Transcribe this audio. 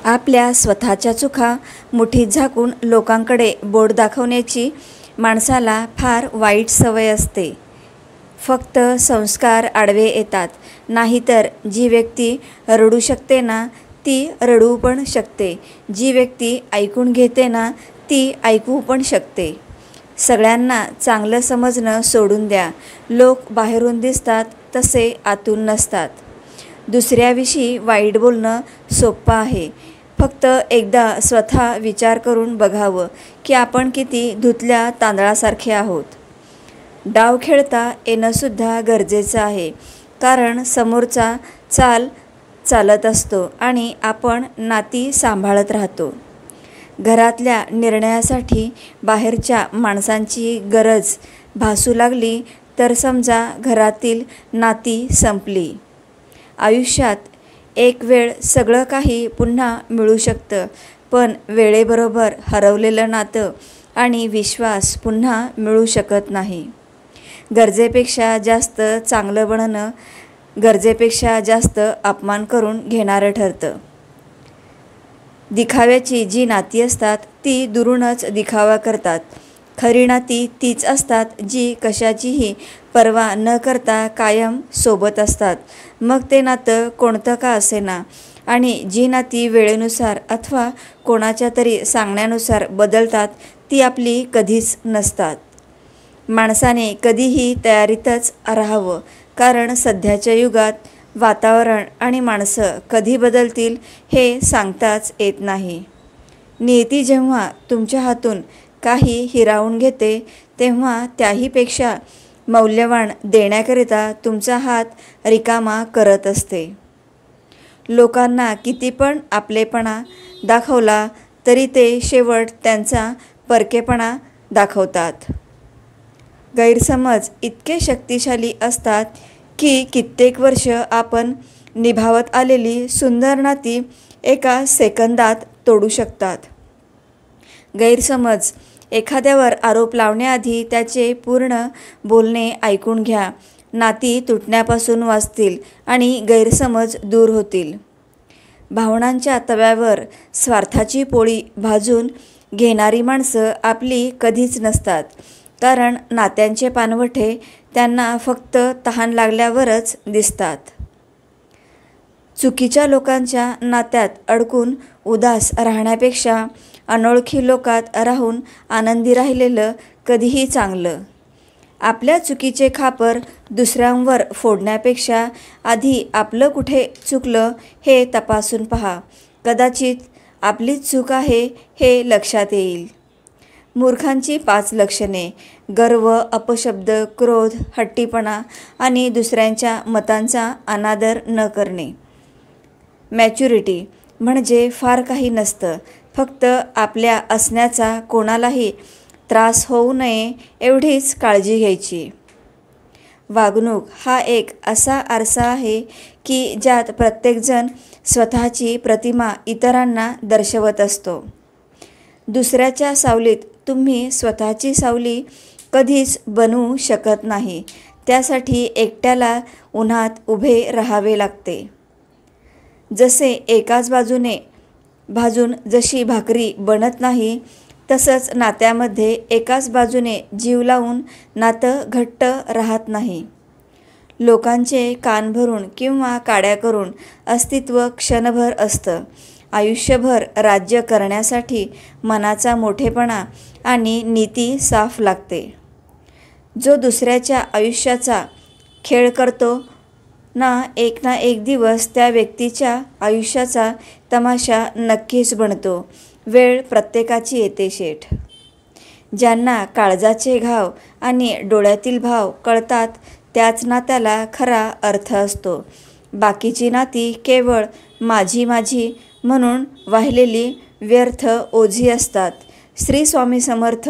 आपल्या स्वतःच्या चुका मुठीत झाकून लोकांकडे बोट दाखवण्याची माणसाला फार वाईट सवय असते. फक्त संस्कार आडवे येतात. नाहीतर जी व्यक्ती रडू शकते ना, ती रडू पण शकते. जी व्यक्ती ऐकून घेते ना, ती ऐकू पण शकते. सगळ्यांना चांगलं समजणं सोडून द्या. लोक बाहेरून दिसतात तसे आतून नसतात. दुसऱ्याविषयी वाईट बोलणं सोपं आहे. फक्त एकदा स्वतः विचार करून बघावं की आपण किती धुतल्या तांदळासारखे आहोत. डाव खेळता येणंसुद्धा गरजेचं आहे, कारण समोरचा चालत असतो आणि आपण नाती सांभाळत राहतो. घरातल्या निर्णयासाठी बाहेरच्या माणसांची गरज भासू लागली तर समजा घरातील नाती संपली. आयुष्यात एक वेळ सगळं काही पुन्हा मिळू शकतं, पण वेळेबरोबर हरवलेलं नातं आणि विश्वास पुन्हा मिळू शकत नाही. गरजेपेक्षा जास्त चांगलं बनणं गरजेपेक्षा जास्त अपमान करून घेणारं ठरतं. दिखाव्याची जी नाती असतात ती दुरूनच दिखावा करतात. खरी नाती तीच असतात जी कशाचीही पर्वा न करता कायम सोबत असतात. मग ते नातं कोणतं का असेना. आणि जी नाती वेळेनुसार अथवा कोणाच्या तरी सांगण्यानुसार बदलतात ती आपली कधीच नसतात. माणसाने कधीही तयारीतच राहावं, कारण सध्याच्या युगात वातावरण आणि माणसं कधी बदलतील हे सांगताच येत नाही. नियती जेव्हा तुमच्या हातून काही हिरावून घेते तेव्हा त्याहीपेक्षा मौल्यवान देण्याकरिता तुमचा हात रिकामा करत असते. लोकांना किती पण आपलेपणा दाखवला तरी ते शेवट त्यांचा परकेपणा दाखवतात. गैरसमज इतके शक्तिशाली असतात की कित्येक वर्ष आपण निभावत आलेली सुंदर नाती एका सेकंदात तोडू शकतात. गैरसमज एखाद्यावर आरोप लावण्याआधी त्याचे पूर्ण बोलणे ऐकून घ्या. नाती तुटण्यापासून वाचतील आणि गैरसमज दूर होतील. भावनांच्या तव्यावर स्वार्थाची पोळी भाजून घेणारी माणसं आपली कधीच नसतात, कारण नात्यांचे पानवटे त्यांना फक्त तहान लागल्यावरच दिसतात. चुकीच्या लोकांच्या नात्यात अडकून उदास राहण्यापेक्षा अनोळखी लोकात राहून आनंदी राहिलेलं कधीही चांगलं. आपल्या चुकीचे खापर दुसऱ्यांवर फोडण्यापेक्षा आधी आपलं कुठे चुकलं हे तपासून पहा. कदाचित आपलीच चूक आहे हे लक्षात येईल. मूर्खांची 5 लक्षणे: गर्व, अपशब्द, क्रोध, हट्टीपणा आणि दुसऱ्यांच्या मतांचा अनादर न करणे. मॅच्युरिटी म्हणजे फार काही नसतं, फक्त आपल्या असण्याचा कोणालाही त्रास होऊ नये एवढीच काळजी घ्यायची. वागणूक हा एक असा आरसा आहे की ज्यात प्रत्येकजण स्वतःची प्रतिमा इतरांना दर्शवत असतो. दुसऱ्याच्या सावलीत तुम्ही स्वतःची सावली कधीच बनवू शकत नाही. त्यासाठी एकट्याला उन्हात उभे राहावे लागते. जसे एकाच बाजूने भाजून जशी भाकरी बनत नाही, तसंच नात्यामध्ये एकाच बाजूने जीव लावून नातं घट्ट राहत नाही. लोकांचे कान भरून किंवा काड्या करून अस्तित्व क्षणभर असतं. आयुष्यभर राज्य करण्यासाठी मनाचा मोठेपणा आणि नीती साफ लागते. जो दुसऱ्याच्या आयुष्याचा खेळ करतो ना एक दिवस त्या व्यक्तीच्या आयुष्याचा तमाशा नक्कीच बनतो. वेळ प्रत्येकाची येते शेठ. ज्यांना काळजाचे घाव आणि डोळ्यातील भाव कळतात त्याच नात्याला खरा अर्थ असतो. बाकीची नाती केवळ माझी म्हणून वाहिलेली व्यर्थ ओझी असतात. श्री स्वामी समर्थ.